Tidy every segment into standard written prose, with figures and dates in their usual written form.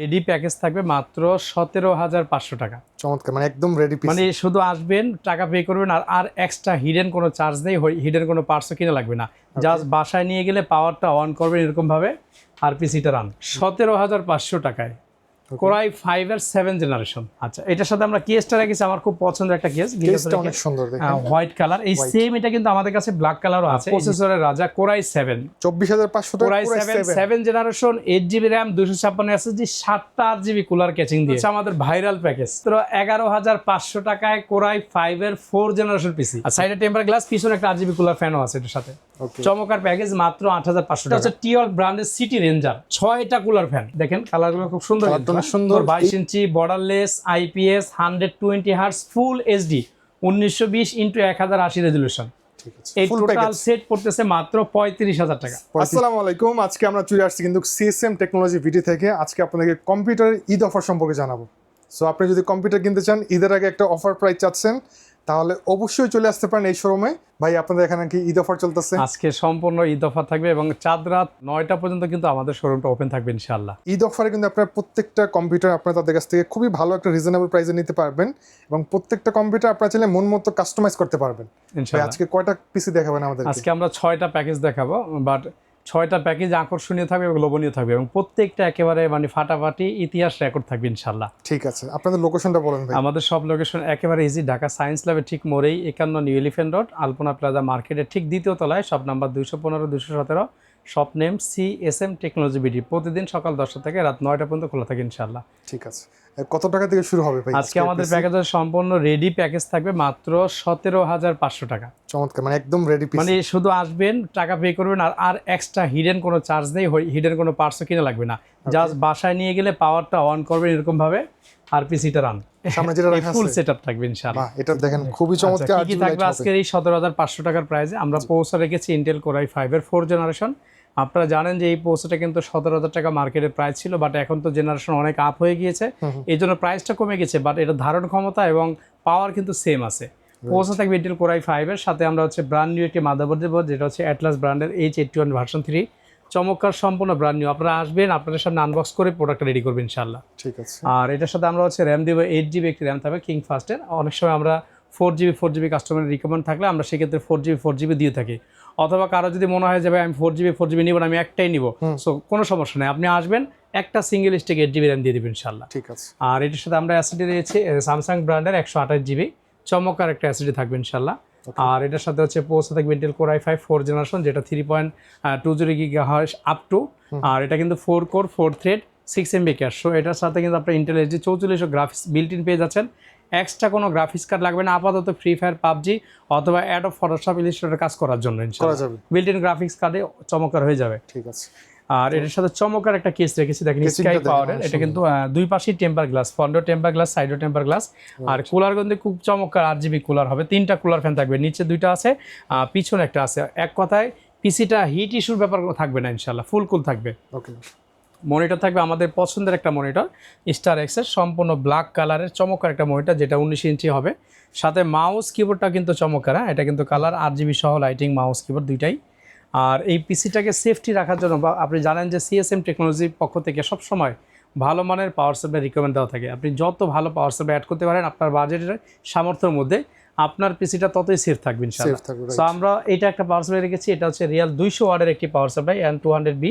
Ready package থাকবে মাত্র 17,500 টাকা। চমৎকার, মানে একদম রেডি পিস। মানে শুধু আসবেন, টাকা পে করবেন, আর এক্সট্রা হিডেন কোনো চার্জ নেই, হিডেন কোনো পার্টসও কিনা লাগবে না। জাস্ট বাসায় নিয়ে গেলে পাওয়ারটা অন করবেন এরকম ভাবে, আর পিসিটা রান। 17,500 টাকায় কোরাই 5 এর 7 জেনারেশন। আচ্ছা, এটার সাথে আমরা কেসটা রেখেছি, আমার খুব পছন্দের একটা কেস, কেসটা অনেক সুন্দর দেখেন, হোয়াইট কালার। এই সেম এটা কিন্তু আমাদের কাছে ব্ল্যাক কালারও আছে। প্রসেসরের রাজা কোরাই 7, 24,500 টাকা। Core i 7 generation, 8GB RAM, 256 SSD, 7টা 8GB কুলার ক্যাচিং দিয়ে আমাদের ভাইরাল প্যাকেজ। তো 11,500 টাকায় কোরাই 5 এর 4 জেনারেশন পিসি। আর সাইডে টেম্পার গ্লাস, পিছনে একটা 8GB কুলার ফ্যানও আছে এটার সাথে। চমৎকার প্যাকেজ, মাত্র 8,500 টাকা। হচ্ছে টিওল ব্র্যান্ডের সিটি রেঞ্জার, 6টা কুলার ফ্যান। দেখেন কালারগুলো খুব সুন্দর, সুন্দর। 22 ইঞ্চি বর্ডারলেস, IPS, 120 হার্টজ, ফুল HD, 1920x1080 রেজলিউশন। এই টোটাল সেট পড়তেছে মাত্র 35,000 টাকা। আসসালামু আলাইকুম, আজকে আমরা চলে আসছি কিন্তু সিএসএম টেকনোলজি ভিডি থেকে। আজকে আপনাদেরকে কম্পিউটারের ঈদ অফার সম্পর্কে জানাবো। সো আপনি যদি কম্পিউটার কিনতে চান, ঈদের আগে একটা অফার প্রাইস চাচ্ছেন, তাহলে অবশ্যই চলে আসতে পারেন এই শোরুমে। ভাই, আপনাদের এখানে কি ঈদ অফার চলতেছে? আজকে সম্পূর্ণ ঈদ অফার থাকবে এবং চাঁদ রাত 9টা পর্যন্ত কিন্তু আমাদের শোরুমটা ওপেন থাকবে ইনশাআল্লাহ। ঈদ অফারে কিন্তু আপনার প্রত্যেকটা কম্পিউটার আপনারা তাদের কাছ থেকে খুবই ভালো একটা রিজনেবল প্রাইসে নিতে পারবেন, এবং প্রত্যেকটা কম্পিউটার আপনারা চাইলে মন মতো কাস্টমাইজ করতে পারবেন। ইনশাআল্লাহ। আজকে কয়টা পিসি দেখাবেন আমাদের? আজকে আমরা 6টা প্যাকেজ দেখাবো, বাট 6টা প্যাকেজ আকর্ষণীয় থাকবে এবং লোভনীয় থাকবে, এবং প্রত্যেকটা একেবারে মানে ফাটাফাটি ইতিহাস রেকর্ড থাকবে ইনশাআল্লাহ। ঠিক আছে, আপনাদের লোকেশনটা বলেন ভাই। আমাদের সব লোকেশন একেবারে ইজি, ঢাকা সায়েন্স ল্যাবের ঠিক মোড়েই 51 নিউ এলিফ্যান্ট রোড, আলপনা প্লাজা মার্কেটের ঠিক দ্বিতীয় তলায়, shop number 215, 217, shop name CSM technology BD. প্রতিদিন সকাল 10টা থেকে রাত 9টা পর্যন্ত খোলা থাকে ইনশাআল্লাহ। ঠিক আছে, কত টাকা থেকে শুরু হবে ভাই? আজকে আমাদের প্যাকেজের সম্পূর্ণ রেডি প্যাকেজ থাকবে মাত্র 17,500 টাকা। চমৎকার, মানে একদম রেডি পিস। মানে শুধু আসবেন, টাকা পে করবেন, আর এক্সট্রা হিডেন কোনো চার্জ নেই, হিডেন কোনো পার্টসও কিনা লাগবে না। জাস্ট বাসায় নিয়ে গেলে পাওয়ারটা অন করবেন এরকম ভাবে, আর পিসিটা রান। সামনে যেটা রাখা আছে ফুল সেটআপ থাকবে ইনশাআল্লাহ। বাহ, এটা দেখেন খুবই চমৎকার। কি থাকবে আজকের এই 17,500 টাকার প্রাইসে? আমরা পৌঁছে রেখেছি ইন্টেল কোরাই 5 এর 4 জেনারেশন। আপনারা জানেন যে এই পৌঁছাটা কিন্তু 17,000 টাকা মার্কেটের প্রাইস ছিল, বাট এখন তো জেনারেশন অনেক আপ হয়ে গিয়েছে, এই জন্য প্রাইসটা কমে গেছে, বাট এটা ধারণ ক্ষমতা এবং পাওয়ার কিন্তু সেম আছে। পৌঁছা থাকবে ইন্টেল কোরাই 5 এর সাথে আমরা হচ্ছে ব্র্যান্ড নিউ একটি মাদারবোর্ড দেবো, যেটা হচ্ছে অ্যাটলাস ব্র্যান্ডের H81 ভার্সন 3। চমৎকার, সম্পূর্ণ ব্র্যান্ড নিউ। আপনারা আসবেন, আপনাদের সামনে আনবক্স করে প্রোডাক্টটা রেডি করবেন ইনশাআল্লাহ। ঠিক আছে। আর এটার সাথে আমরা হচ্ছে র্যাম দেবো 8GB একটি র্যাম থাকবে কিং ফাস্টের। অনেক সময় আমরা 4GB কাস্টমারের রিকমেন্ড থাকলে আমরা সেক্ষেত্রে 4GB দিয়ে থাকি। অথবা কারো যদি মনে হয় যে ভাই আমি 4GB নিব না, আমি একটাই নিব, সো কোনো সমস্যা নেই, আপনি আসবেন, একটা সিঙ্গেল স্টিক 8GB র্যাম দিয়ে দেবেন ইনশাআল্লাহ। ঠিক আছে। আর এটার সাথে আমরা এসএসডি দিয়েছি স্যামসাং ব্র্যান্ডের 128GB, চমৎকার একটা এসএসডি থাকবে ইনশাআল্লাহ। আর এটার সাথে হচ্ছে পৌঁছে থাকবে ইন্টেল কোরাই 5 4 জেনারেশন, যেটা 3.20 GHz আপ টু। আর এটা কিন্তু 4 core 4 thread 6MB cash. So এটার সাথে কিন্তু আপনার Intel HD 4400 graphics built in পেয়ে যাচ্ছেন। এক্সট্রা কোনো গ্রাফিক্স কার্ড লাগবে না আপাতত। ফ্রি ফায়ার, পাবজি অথবা অ্যাডোব ফটোশপ, ইলাস্ট্রেটর কাজ করার জন্য ইনশাআল্লাহ বিল্ট ইন গ্রাফিক্স কার্ডে চমৎকার হয়ে যাবে। ঠিক আছে। আর এটার সাথে চমৎকার একটা কেস রেখেছি, দেখেন স্কাই পাওয়ারের। এটা কিন্তু দুই পাশেই টেম্পার গ্লাস, ফ্রন্টও টেম্পার গ্লাস, সাইডও টেম্পার গ্লাস। আর কুলার কিন্তু খুব চমৎকার 8GB কুলার হবে, 3টা কুলার ফ্যান থাকবে, নিচে 2টা আছে, পিছনে একটা আছে। এক কথায় পিসিটা হিট ইস্যুর ব্যাপার থাকবে না ইনশাআল্লাহ, ফুল কুল থাকবে। ওকে। মনিটর থাকবে আমাদের পছন্দের একটা মনিটর, স্টার এক্সের সম্পূর্ণ ব্ল্যাক কালারের চমৎকার একটা মনিটর, যেটা 19 ইঞ্চি হবে। সাথে মাউস কিবোর্ডটা কিন্তু চমৎকার, এটা কিন্তু কালার 8GB সহ লাইটিং মাউস কিবোর্ড দুইটাই। আর এই পিসিটাকে সেফটি রাখার জন্য, আপনি জানেন যে সিএসএম টেকনোলজির পক্ষ থেকে সবসময় ভালো মানের পাওয়ার সাপ্লাই রিকমেন্ড দেওয়া থাকে। আপনি যত ভালো পাওয়ার সাপ্লাই অ্যাড করতে পারেন আপনার বাজেটের সামর্থ্যের মধ্যে, আপনার পিসিটা ততই সেফ থাকবে ইনশাআল্লাহ। সো আমরা এটা একটা পাওয়ার সাপ্লাই রেখেছি, এটা হচ্ছে রিয়াল 200 ওয়াটের একটি পাওয়ার সাপ্লাই, N200B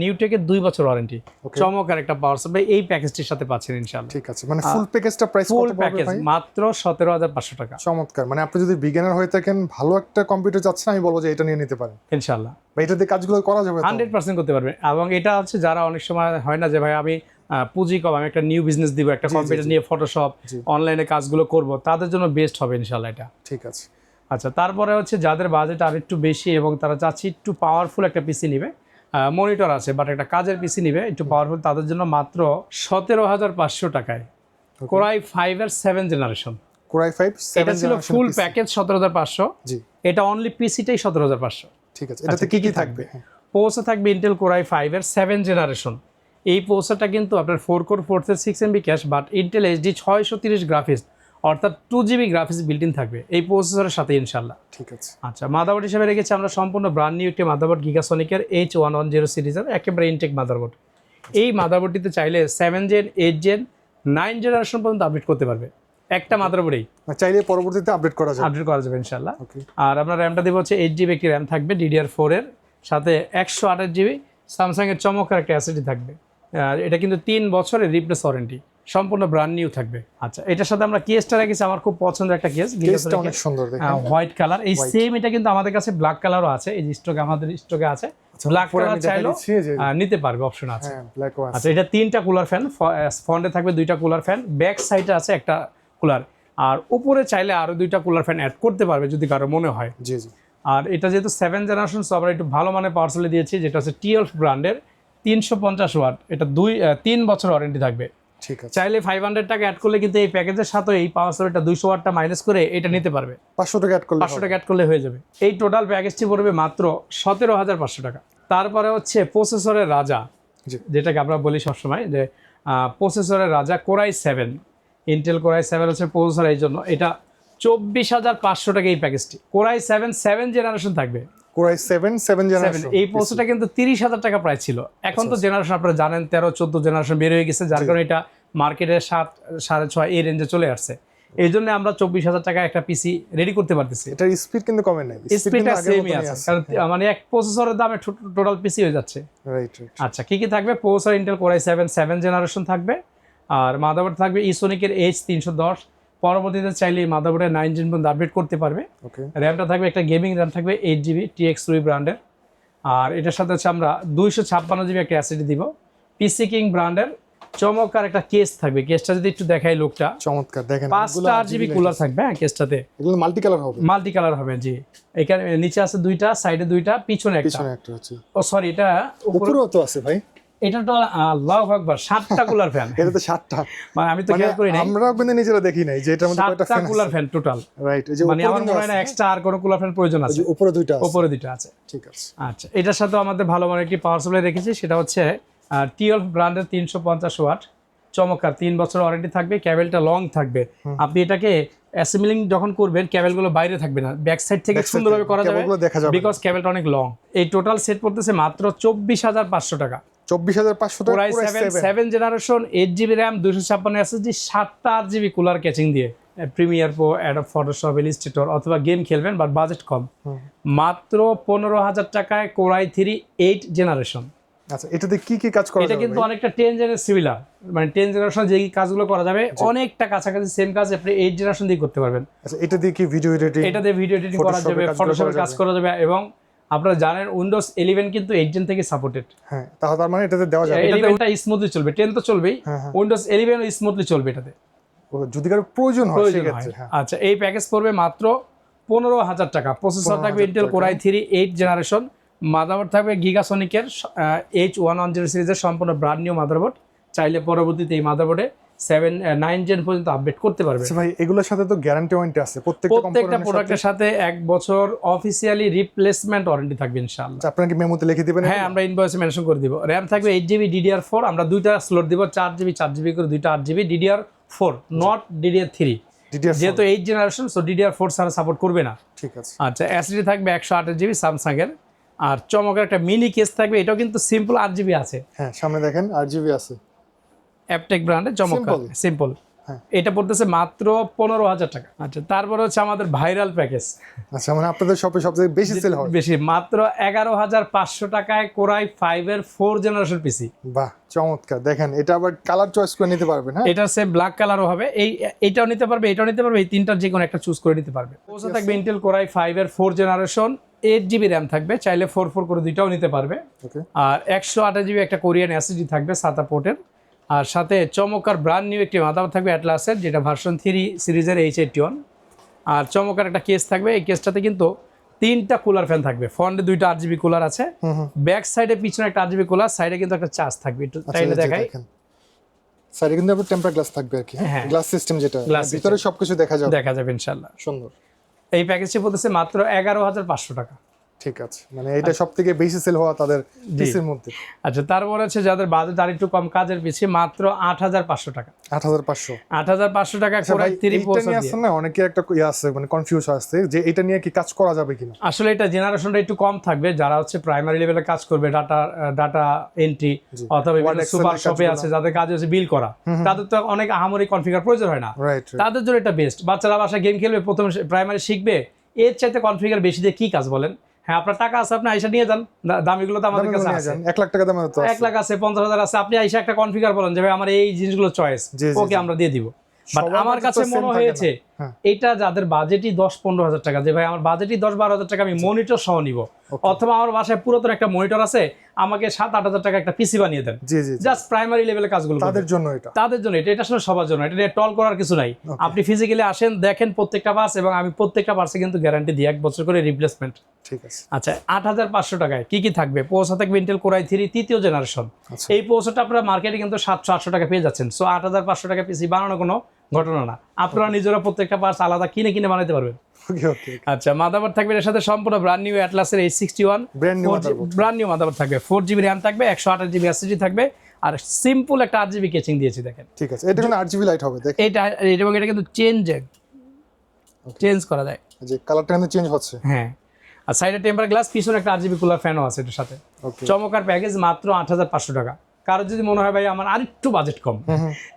নিউটেকের 2 বছর ওয়ারেন্টি। চমৎকার একটা পাওয়ার সাপ্লাই এই প্যাকেজটির সাথে পাচ্ছেন ইনশাআল্লাহ। ঠিক আছে, মানে ফুল প্যাকেজটা প্রাইস কত পড়বে প্যাকেজ মাত্র 17,500 টাকা। চমৎকার, মানে আপনি যদি বিগিনার হয়ে থাকেন, ভালো একটা কম্পিউটার চাচ্ছেন, আমি বলবো যে এটা নিয়ে নিতে পারেন ইনশাআল্লাহ। ভাই, এটা দিয়ে কাজগুলো করা যাবে 100% করতে পারবেন। এবং এটা হচ্ছে যারা অনেক সময় হয় না যে ভাই আমি পুঁজি কম, আমি একটা নিউ বিজনেস দিব, একটা কম্পিউটার নিয়ে ফটোশপ অনলাইনে কাজগুলো করব, তাদের জন্য বেস্ট হবে ইনশাআল্লাহ এটা। ঠিক আছে। আচ্ছা, তারপরে হচ্ছে যাদের বাজেট আর একটু বেশি এবং তারা চাচ্ছে একটু পাওয়ারফুল একটা পিসি নিবে, মনিটর আছে বাট একটা কাজের পিসি নিবে একটু পাওয়ারফুল, তাদের জন্য মাত্র 17,500 টাকায় কোরাই 5 এর 7 জেনারেশন। কোরাই 5 এটা ছিল ফুল প্যাকেজ 17,500। জি, এটা অনলি পিসিটাই 17,500। ঠিক আছে, এটাতে কি কি থাকবে? পৌঁছে থাকবে ইন্টেল কোরাই 5 এর 7 জেনারেশন। এই পৌঁছাটা কিন্তু আপনার 4 core 4 thread 6MB cash, but Intel HD 630 graphics, অর্থাৎ 2GB গ্রাফিক্স বিল্ট ইন থাকবে এই প্রসেসরের সাথে ইনশাআল্লাহ। ঠিক আছে। আচ্ছা, মাদারবোর্ড হিসেবে রেখেছি আমরা সম্পূর্ণ ব্র্যান্ড নিউ একটি মাদারবোর্ড, গিগাসনিকের H110 সিরিজের একেবারে ইনটেক মাদারবোর্ড। এই মাদারবোর্ডটিতে চাইলে 7 জেন 8 জেন 9 জেনারেশন পর্যন্ত আপডেট করতে পারবে একটা মাদারবোর্ডেই। চাইলে পরবর্তীতে আপডেট করা যাবে। আপডেট করা যাবে ইনশাআল্লাহ। ওকে। আর আপনার র্যামটা দিব হচ্ছে 8GB একটি র্যাম থাকবে DDR4 এর সাথে 128GB স্যামসাং এর চমৎকার একটা অ্যাসিডি থাকবে। আর এটা কিন্তু 3 বছরের রিপ্লেস ওয়ারেন্টি, সম্পূর্ণ ব্র্যান্ড নিউ থাকবে। আচ্ছা, এটার সাথে আমরা কেসটা রেখেছি, আমার খুব পছন্দের একটা কেস, কেসটা অনেক সুন্দর দেখেন, হোয়াইট কালার। এই সেম এটা কিন্তু আমাদের কাছে ব্ল্যাক কালারও আছে, এই স্টকে আমাদের স্টকে আছে। ব্ল্যাক কালার চাইলেও নিতে পারবে, অপশন আছে। হ্যাঁ, ব্ল্যাকও আছে। আচ্ছা, এটা 3টা কুলার ফ্যান, ফ্রন্টে থাকবে 2টা কুলার ফ্যান, ব্যাক সাইডে আছে একটা কুলার, আর উপরে চাইলে আরো 2টা কুলার ফ্যান অ্যাড করতে পারবে যদি কারো মনে হয়। জি জি। আর এটা যেহেতু 7 জেনারেশন, সো আমরা একটু ভালো মানের পাওয়ার সাপ্লাই দিয়েছি, যেটা হচ্ছে TLF ব্র্যান্ডের 350 ওয়াট। এটা 3 বছর ওয়ারেন্টি থাকবে। ঠিক আছে। চাইলে 500 টাকা অ্যাড করলে কিন্তু এই প্যাকেজের সাথে এই পাওয়ার সাপ্লাইটা 200 ওয়াটটা মাইনাস করে এটা নিতে পারবে। 500 টাকা অ্যাড করলে 500 টাকা অ্যাড করলে হয়ে যাবে। এই টোটাল প্যাকেজটি পড়বে মাত্র 17,500 টাকা। তারপরে হচ্ছে প্রসেসরের রাজা, যেটাকে আমরা বলি সবসময় যে প্রসেসরের রাজা কোরাই 7, ইন্টেল কোরাই 7 হচ্ছে প্রসেসর, এই জন্য এটা 24,500 টাকা এই প্যাকেজটি। কোরাই 7 জেনারেশন থাকবে। Core i 7 generation. এই প্রসেসরটা কিন্তু 30,000 টাকা প্রাইস ছিল, এখন তো জেনারেশন আপনারা জানেন 13-14 জেনারেশন বের হয়ে গেছে, যার কারণে এটা মার্কেটে 7-6.5 এই রেঞ্জে চলে আসছে। এই জন্য আমরা 24,000 টাকা একটা পিসি রেডি করতে পারতেছি। এটার স্পিড কিন্তু কমে নাই, স্পিডটা সেমই আছে, কারণ মানে এক প্রসেসরের দামে টোটাল পিসি হয়ে যাচ্ছে। রাইট। আচ্ছা, কি কি থাকবে? প্রসেসর ইন্টেল কোরাই 7 জেনারেশন থাকবে, আর মাদারবোর্ড থাকবে ইসোনিকের H310। পরবর্তীতে চাইলে এই মাদারবোর্ডে 9 জেন পর্যন্ত আপডেট করতে পারবে। ওকে। র্যামটা থাকবে একটা গেমিং র্যাম থাকবে 8GB TX3 ব্র্যান্ডের, আর এটার সাথে হচ্ছে আমরা 256GB একটা অ্যাসিডি দিব। পিসি কিং ব্র্যান্ডের চমৎকার একটা কেস থাকবে। কেসটা যদি একটু দেখাই, লোকটা চমৎকার দেখেন, 5টা RGB কুলার থাকবে। হ্যাঁ, কেসটাতে এগুলো মাল্টি কালার হবে। মাল্টি কালার হবে, জি। এখানে নিচে আছে 2টা, সাইডে 2টা, পিছনে একটা। পিছনে একটা আছে। ও সরি, এটা উপরেও তো আছে ভাই। এটা তো আল্লাহু আকবার, 7টা কুলার ফ্যান। এটা তো 7টা, মানে আমি তো খেয়াল করি নাই, আমরাও কিন্তু নিজেরা দেখি নাই যে এটার মধ্যে কয়টা 7টা fan cooler fan total. Right. এই যে মানে আমার মনে হয় না এক্সট্রা আর কোনো কুলার ফ্যান প্রয়োজন আছে। উপরে 2টা আছে। উপরে 2টা আছে। ঠিক আছে। আচ্ছা, এটার সাথে আমাদের ভালো মানের একটি পাওয়ার সাপ্লাই রেখেছি, সেটা হচ্ছে TLF ব্র্যান্ডের 350 ওয়াট, চমৎকার 3 বছর ওয়ারেন্টি থাকবে। ক্যাবেলটা লং থাকবে, আপনি এটাকে অ্যাসেম্বলিং যখন করবেন ক্যাবেলগুলো বাইরে থাকবে না, ব্যাক সাইড থেকে সুন্দরভাবে করা যাবে, বিকজ ক্যাবেলটা অনেক লং। এই টোটাল সেট পড়তেছে মাত্র 24,500 টাকা। 24,500 টাকা। Core i 7 generation, 8GB RAM, 256 SSD, 7টা RGB কুলার ক্যাচিং দিয়ে premiere pro, Adobe Photoshop, Illustrator অথবা গেম খেলবেন বাট বাজেট কম, মাত্র 15,000 টাকায় কোরাই 3 8 জেনারেশন। আচ্ছা, এটাতে কি কি কাজ করা যাবে? এটা কিন্তু অনেকটা 10 জেনের সিমিলার, মানে 10 জেনারেশন যে কাজগুলো করা যাবে অনেকটা কাছাকাছি সেম কাজ আপনি 8 জেনারেশন দিয়ে করতে পারবেন। আচ্ছা, এটা দিয়ে কি ভিডিও এডিটিং? এটা দিয়ে ভিডিও এডিটিং করা যাবে, ফটোশপে কাজ করা যাবে, এবং আপনারা জানেন উইন্ডোজ 11 কিন্তু 8 জেন থেকে সাপোর্টেড। হ্যাঁ, তার মানে এটাতে দেওয়া যাবে। এটাতে স্মুথলি চলবে, 10 তো চলবেই, উইন্ডোজ 11 ও স্মুথলি চলবে এটাতে, যদি কারো প্রয়োজন হয় সেক্ষেত্রে। আচ্ছা, এই প্যাকেজ পড়বে মাত্র 15,000 টাকা। প্রসেসর থাকবে ইন্টেল কোরাই 3 8 জেনারেশন, মাদারবোর্ড থাকবে গিগাসনিকের H110 সিরিজের সম্পূর্ণ ব্র্যান্ড নিউ মাদারবোর্ড। চাইলে পরবর্তীতে এই মাদারবোর্ডে 9 জেন পর্যন্ত আপডেট করতে পারবে। আচ্ছা ভাই, এগুলোর সাথে তো গ্যারান্টি ওয়ারেন্টি আছে প্রত্যেকটা প্রোডাক্টের সাথে 1 বছর অফিসিয়ালি রিপ্লেসমেন্ট ওয়ারেন্টি থাকবে ইনশাআল্লাহ। আপনারা কি মেমোতে লিখে দিবেন? হ্যাঁ, আমরা ইনভয়েসে মেনশন করে দিব। র‍্যাম থাকবে 8GB DDR4, আমরা 2টা স্লট দিব, 4GB করে 2টা 8GB DDR4, নট DDR3। যেহেতু 8 জেনারেশন, সো DDR4 ছাড়া সাপোর্ট করবে না। ঠিক আছে। আচ্ছা, এসএসডি থাকবে 128GB স্যামসাং এর, আর চমকের একটা মিনি কেস থাকবে, এটাও কিন্তু সিম্পল 8GB আছে। হ্যাঁ, সামনে দেখেন 8GB আছে, অ্যাপটেক ব্র্যান্ডের চমৎকার সিম্পল। এটা পড়তেছে মাত্র 15,000 টাকা। আচ্ছা, তারপরে হচ্ছে আমাদের ভাইরাল প্যাকেজ। আচ্ছা, মানে আপনাদের শপে সবচেয়ে বেশি সেল হয়, বেশি, মাত্র 11,500 টাকায় কোরাই 5 এর 4 জেনারেশন পিসি। বাহ, চমৎকার। দেখেন, এটা আবার কালার চয়েস করে নিতে পারবেন। হ্যাঁ, এটা সে ব্ল্যাক কালারও হবে, এইটাও নিতে পারবে, এটাও নিতে পারবে, এই তিনটার যে কোনো একটা চুজ করে নিতে পারবে। প্রসেসর থাকবে ইন্টেল কোরাই 5 এর 4 জেনারেশন, 8GB র্যাম থাকবে, চাইলে 4 করে দুইটাও নিতে পারবে। আর 128GB একটা কোরিয়ান এসএসডি থাকবে SATA পোর্টের, আর সাথে চমৎকার ব্র্যান্ড নিউ একটি মাদারবোর্ড থাকবে অ্যাটলাসের, যেটা ভার্সন 3 সিরিজের H81, আর চমৎকার একটা কেস থাকবে। এই কেসটাতে কিন্তু 3টা কুলার ফ্যান থাকবে, ফ্রন্টে 2টা 8GB কুলার আছে, ব্যাক সাইডে পিছনে একটা 8GB কুলার, সাইডে কিন্তু একটা চার্জ থাকবে। একটু চাইলে দেখাই, সাইডে কিন্তু আবার টেম্পার গ্লাস থাকবে আর কি, গ্লাস সিস্টেম, যেটা ভিতরে সবকিছু দেখা যাবে ইনশাআল্লাহ। সুন্দর। এই প্যাকেজটি পড়তেছে মাত্র 11,500 টাকা। ঠিক আছে, মানে এটা সবথেকে বেশি সেল হওয়া তাদের পিসির মধ্যে। আচ্ছা, তারপর হচ্ছে যাদের বাজেট আর একটু কম কাজের পিসি, মাত্র 8500 টাকা। 8500 8500 টাকা কোরাই 3 এইটা প্রসেসর নিয়ে দিয়ে। আসছে না, অনেকে একটা আছে মানে কনফিউজ আছে যে এটা নিয়ে কি কাজ করা যাবে কিনা। আসলে এটা জেনারেশনটা একটু কম থাকবে, যারা হচ্ছে প্রাইমারি লেভেলে কাজ করবে, ডাটা এন্ট্রি অথবা বিভিন্ন সুপার শপে আছে যাদের কাজ হচ্ছে বিল করা, তাদের তো অনেক আহামরি কনফিগার প্রয়োজন হয় না, রাইট। তাদের জন্য এটা বেস্ট। বাচ্চারা বাসায় গেম খেলবে, প্রথমে প্রাইমারি শিখবে, এর চাইতে কনফিগার বেশি দিয়ে কি কাজ বলেন? হ্যাঁ, আপনার টাকা আছে, আপনি আইসা নিয়ে যান, দামিগুলো তো আমাদের কাছে আছে, 1 লাখ টাকা দামের তো 1 লাখ আছে, 50,000 আছে, আপনি আইসা একটা কনফিগার বলেন যে ভাই আমার এই জিনিসগুলো চয়েস, ওকে আমরা দিয়ে দিব। বাট আমার কাছে মনে হয়েছে এটা যাদের বাজেটই 10-15 হাজার টাকা, যে ভাই আমার বাজেটই 10-12 হাজার টাকা, আমি মনিটর সহ নিব, অথবা আমার বাসায় পুরাতন একটা মনিটর আছে, আমাকে 7-8 হাজার টাকা একটা পিসি বানিয়ে দেন, জাস্ট প্রাইমারি লেভেলের কাজগুলো তাদের জন্য। এটা আসলে সবার জন্য, এটা নিয়ে টল করার কিছু নাই। আপনি ফিজিক্যালি আসেন, দেখেন প্রত্যেকটা পার্টস, এবং আমি প্রত্যেকটা পার্টসে কিন্তু গ্যারান্টি দিই 1 বছর করে রিপ্লেসমেন্ট। ঠিক আছে। আচ্ছা, 8500 টাকায় কি কি থাকবে? প্রসেসর থাকবে ইন্টেল কোর i3 তৃতীয় জেনারেশন। এই প্রসেসরটা আপনারা মার্কেটে কিন্তু 700-800 টাকা পেয়ে যাচ্ছেন। সো 8500 টাকা পিসি বানানো কোনো ঘটনা না, আপনারা নিজেরা প্রত্যেকটা পার্টস আলাদা কিনে বানাতে পারবেন। আচ্ছা, মাদারবোর্ড থাকবে এর সাথে সম্পূর্ণ ব্র্যান্ড নিউ অ্যাটলাসের H61 ব্র্যান্ড নিউ মাদারবোর্ড থাকবে, 4GB RAM থাকবে, 128GB SSD থাকবে, আর সিম্পল একটা 8GB কেচিং দিয়েছি দেখেন। ঠিক আছে, এটা কিন্তু 8GB লাইট হবে দেখেন। এবং এটা কিন্তু চেঞ্জ করা যায়, যে কালারটা কিন্তু চেঞ্জ হচ্ছে। হ্যাঁ, আর সাইডে টেম্পার গ্লাস, পিছনে একটা 8GB কুলার ফ্যানও আছে এটার সাথে। চমৎকার প্যাকেজ, মাত্র 8500 টাকা। কারো যদি মনে হয় ভাই আমার আরেকটু বাজেট কম,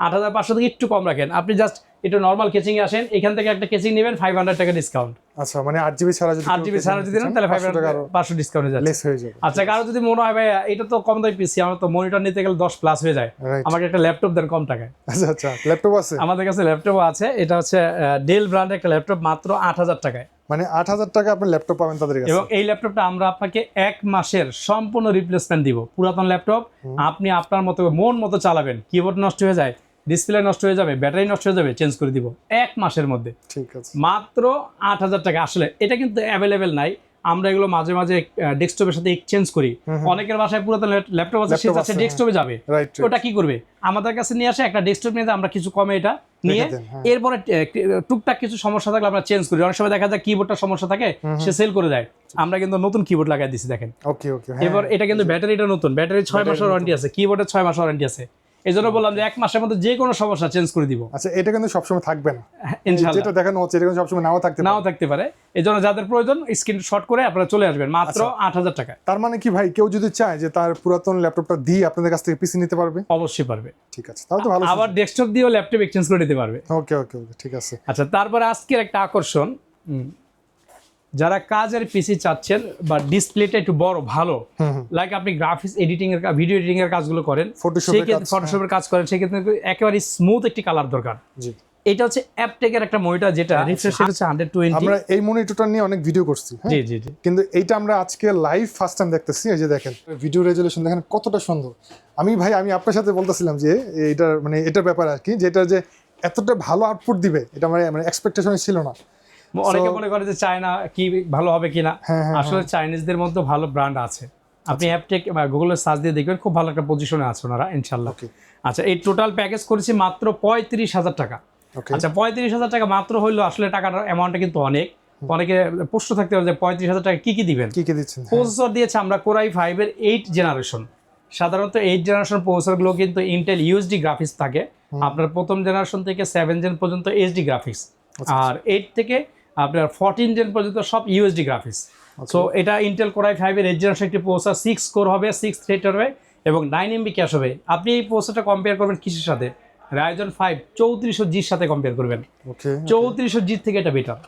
8500 থেকে একটু কম রাখেন, আপনি জাস্ট একটু নরমাল কেচিং এ আসেন, এখান থেকে একটা কেচিং নেবেন 500 টাকা ডিসকাউন্ট। আচ্ছা, মানে 8GB ছাড়া যদি নেন তাহলে 500 ডিসকাউন্ট হয়ে যাচ্ছে। আচ্ছা, কারো যদি মনে হয় ভাই এটা তো কম দামি পিসি, আমার তো মনিটর নিতে গেলে 10+ হয়ে যায়, আমাকে একটা ল্যাপটপ দেন কম টাকায়। আচ্ছা, ল্যাপটপ আছে আমাদের কাছে, ল্যাপটপ আছে। এটা হচ্ছে ডেল ব্র্যান্ডের একটা ল্যাপটপ, মাত্র 8000 টাকায়। মানে 8000 টাকা আপনি ল্যাপটপ পাবেন তাদের কাছে। এবং এই ল্যাপটপটা আমরা আপনাকে 1 মাসের সম্পূর্ণ রিপ্লেসমেন্ট দিব। পুরাতন ল্যাপটপ আপনি আপনার মতো মন মতো চালাবেন, কিবোর্ড নষ্ট হয়ে যায়, ডিসপ্লে নষ্ট হয়ে যাবে, ব্যাটারি নষ্ট হয়ে যাবে, চেঞ্জ করে দিব 1 মাসের মধ্যে। ঠিক আছে, মাত্র 8000 টাকা। আসলে এটা কিন্তু অ্যাভেলেবেল নাই, আমরা এগুলো মাঝে মাঝে ডেস্কটপের সাথে এক্সচেঞ্জ করি। অনেকের বাসায় পুরাতন ল্যাপটপ আছে, সে চাচ্ছে ডেস্কটপে যাবে, ওটা কি করবে? আমাদের কাছে নিয়ে আসে, একটা ডেস্কটপ নিয়ে আমরা কিছু কমে এটা নিয়ে, এরপরে টুকটাক কিছু সমস্যা থাকলে আমরা চেঞ্জ করি। অনেক সময় দেখা যায় কিবোর্ডটার সমস্যা থাকে, সে সেল করে দেয়, আমরা কিন্তু নতুন কিবোর্ড লাগাই দিছি দেখেন। এবার এটা কিন্তু ব্যাটারিটা নতুন, ব্যাটারি 6 মাসের ওয়ারেন্টি আছে, কিবোর্ডের 6 মাসের ওয়ারেন্টি আছে। এই জন্য বললাম যে 1 মাসের মধ্যে যে কোনো সমস্যা চেঞ্জ করে দিব। আচ্ছা, এটা কিন্তু সবসময় থাকবে না, ইনশাআল্লাহ। যেটা দেখানো হচ্ছে এটা কিন্তু সবসময় নাও থাকতে পারে। এই জন্য যাদের প্রয়োজন স্ক্রিনশট করে আপনারা চলে আসবেন, মাত্র 8000 টাকা। তার মানে কি ভাই, কেউ যদি চায় যে তার পুরাতন ল্যাপটপটা দিয়ে আপনাদের কাছ থেকে পিসি নিতে পারবে? অবশ্যই পারবে। ঠিক আছে, তাহলে তো ভালো। আবার ডেস্কটপ দিয়েও ল্যাপটপ এক্সচেঞ্জ করে নিতে পারবে। ওকে, ঠিক আছে। আচ্ছা, তারপরে আজকের একটা আকর্ষণ, যারা কাজের পিসি চাচ্ছেন বা ডিসপ্লেটা একটু বড় ভালো, লাইক আপনি গ্রাফিক্স এডিটিং এর, ভিডিও এডিটিং এর কাজগুলো করেন, ফটোশপের কাজ করেন, সেক্ষেত্রে একেবারে স্মুথ একটি কালার দরকার। এটা হচ্ছে অ্যাপটেকের একটা মনিটর, যেটা রিফ্রেশ রেট হচ্ছে 120। আমরা এই মনিটরটা নিয়ে অনেক ভিডিও করছি। জি, কিন্তু এইটা আমরা আজকে লাইভ ফার্স্ট টাইম দেখতেছি। এই যে দেখেন ভিডিও রেজুলেশন দেখেন কতটা সুন্দর। আমি আপনার সাথে বলতেছিলাম যে এটার মানে এটার ব্যাপারে আর কি, যে এটা যে এতটা ভালো আউটপুট দিবে এটা মানে এক্সপেকটেশন ছিল না। অনেকে মনে করে যে চায়না কি ভালো হবে কিনা, আসলে চাইনিজদের মধ্যে ভালো ব্র্যান্ড আছে। আপনি অ্যাপটেক বা গুগলের সার্চ দিয়ে দেখবেন, খুব ভালো একটা পজিশনে আছে ওনারা ইনশাআল্লাহ। আচ্ছা, এই টোটাল প্যাকেজ করেছি মাত্র 35,000 টাকা। আচ্ছা, 35,000 টাকা মাত্র হইলো, আসলে টাকাটার অ্যামাউন্টটা কিন্তু অনেকে প্রশ্ন থাকতে পারে যে 35,000 টাকা কি দিবেন, কি দিচ্ছেন? প্রসেসর দিয়েছে আমরা কোর i5 এর 8 জেনারেশন। সাধারণত 8 জেনারেশন প্রসেসরগুলো কিন্তু ইন্টেল ইউএসডি গ্রাফিক্স থাকে। আপনার প্রথম জেনারেশন থেকে 7 জেন পর্যন্ত এইচডি গ্রাফিক্স, আর 8 থেকে আপনার 14 জেন পর্যন্ত সব ইউএসডি গ্রাফিক্স। সো এটা ইন্টেল কোর i5 এর 8 জেনারেশন একটি প্রসেসর, 6 কোর হবে, 6 থ্রেড হবে এবং 9 MB ক্যাশ হবে। আপনি এই প্রসেসরটা কম্পেয়ার করবেন কিসের সাথে? Ryzen 5 3400Gর সাথে কম্পেয়ার করবেন। 3400G থেকে এটা বেটার।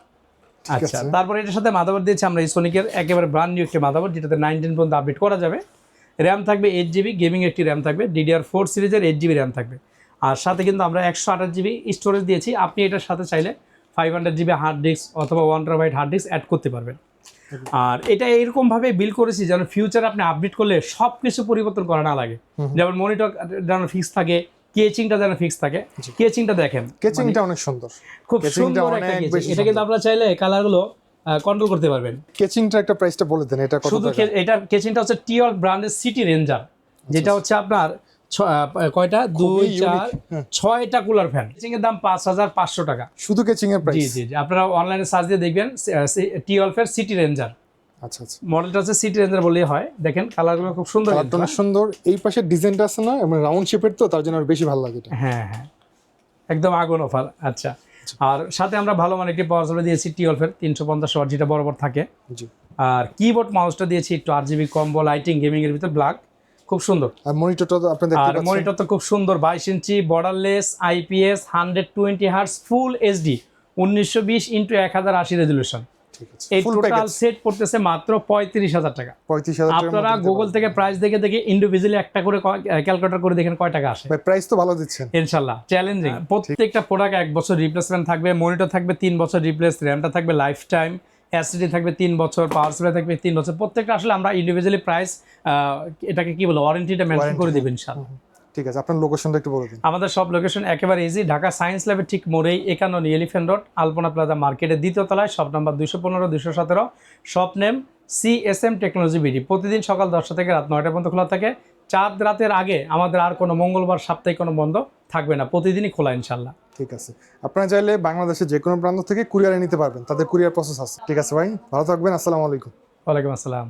আচ্ছা, তারপর এটার সাথে মাদারবোর্ড দিয়েছি আমরা সোনিকের একেবারে ব্র্যান্ড নিউ একটি মাদারবোর্ড, যেটাতে 9 পর্যন্ত আপডেট করা যাবে। র্যাম থাকবে 8GB, গেমিং একটি র্যাম থাকবে, DDR4 সিরিজের 8GB র্যাম থাকবে। আর সাথে কিন্তু আমরা 128GB স্টোরেজ দিয়েছি। আপনি এটার সাথে চাইলে 500GB হার্ড ডিস্ক অথবা 1TB হার্ড ডিস্ক অ্যাড করতে পারবেন। আর এটা এরকমভাবে বিল্ড করেছি যেন ফিউচার আপনি আপডেট করলে সব কিছু পরিবর্তন করা না লাগে। যেমন মনিটর যেন ফিক্স থাকে, কেচিংটা যেন ফিক্স থাকে। কেচিংটা দেখেন, কেচিংটা অনেক সুন্দর, খুব সুন্দর একটা কেচিং। এটা কিন্তু আপনারা চাইলে কালারগুলো কন্ট্রোল করতে পারবেন। কেচিংটা একটা প্রাইসটা বলে দেন, এটা কত টাকা? শুধু এটার কেচিংটা হচ্ছে টিওল ব্র্যান্ডের সিটি রেঞ্জার, যেটা হচ্ছে আপনার কয়টা 2 4 6টা কুলার ফ্যান। কেচিং এর দাম 5500 টাকা, শুধু কেচিং এর প্রাইস। জি, আপনারা অনলাইনে সার্চ দিয়ে দেখবেন টিওল এর সিটি রেঞ্জার। আচ্ছা আচ্ছা, মডেলটা হচ্ছে সিটি রেঞ্জার বললেই হয়। দেখেন কালারগুলো খুব সুন্দর কালারটা কিন্তু, অনেক সুন্দর। এই পাশে ডিজাইনটা আছে না, এবং রাউন্ড শেপের, তো তার জন্য আর বেশি ভালো লাগে এটা। হ্যাঁ হ্যাঁ, একদম আগুন অফার। আচ্ছা, আর সাথে আমরা ভালো মানে একটি পাওয়ার সাপ্লাই দিয়েছি 12 এর 350 ওয়াট, যেটা বরাবর থাকে। জি, আর কিবোর্ড মাউসটা দিয়েছি একটু RGB কম্বো, লাইটিং, গেমিং এর ভিতর ব্ল্যাক, খুব সুন্দর। আর মনিটরটা তো আপনি দেখতে আর পাচ্ছেন। মনিটর তো খুব সুন্দর, 22 ইঞ্চি বর্ডারলেস IPS 120 হার্টজ ফুল HD 1920x1080 রেজলিউশন। ঠিক আছে, এই ফুল টোটাল প্যাকেজ সেট পড়তেছে মাত্র 35,000 টাকা। 35,000 টাকার আপনারা মধ্যে গুগল থেকে প্রাইস দেখে দেখে ইন্ডিভিজুয়ালি একটা করে ক্যালকুলেটর করে দেখেন কয় টাকা আসে। ভাই প্রাইস তো ভালো দিচ্ছেন। ইনশাল্লাহ চ্যালেঞ্জিং। প্রত্যেকটা প্রোডাক্ট 1 বছর রিপ্লেসমেন্ট থাকবে, মনিটর থাকবে 3 বছর রিপ্লেস, র্যামটা থাকবে লাইফ টাইম, এসএসডি থাকবে 3 বছর, পাওয়ার সাপ্লাই থাকবে 3 বছর। প্রত্যেকটা আসলে আমরা ইন্ডিভিজুয়ালি প্রাইস এটাকে কি বলো ওয়ারেন্টিটা মেনশন করে দেবেন ইনশাআল্লাহ। ঠিক আছে, আপনার লোকেশনটা একটু বলে দিন। আমাদের সব লোকেশন একেবারে ইজি, ঢাকা সায়েন্স ল্যাবের ঠিক মোড়েই 51 এলিফ্যান্ট রোড, আলপনা প্লাজা মার্কেটের দ্বিতীয় তলায়, shop number 215 217, shop name CSM technology BD. প্রতিদিন সকাল 10টা থেকে রাত 9টা পর্যন্ত খোলা থাকে। চাঁদ রাতের আগে আমাদের আর কোনো মঙ্গলবার সাপ্তাহিক কোনো বন্ধ থাকবে না, প্রতিদিনই খোলা ইনশাল্লাহ। ঠিক আছে, আপনারা চাইলে বাংলাদেশের যে কোনো প্রান্ত থেকে কুরিয়ারে নিতে পারবেন, তাদের কুরিয়ার প্রসেস আছে। ঠিক আছে ভাই, ভালো থাকবেন, আসসালামু আলাইকুম। ওয়ালাইকুম আসসালাম।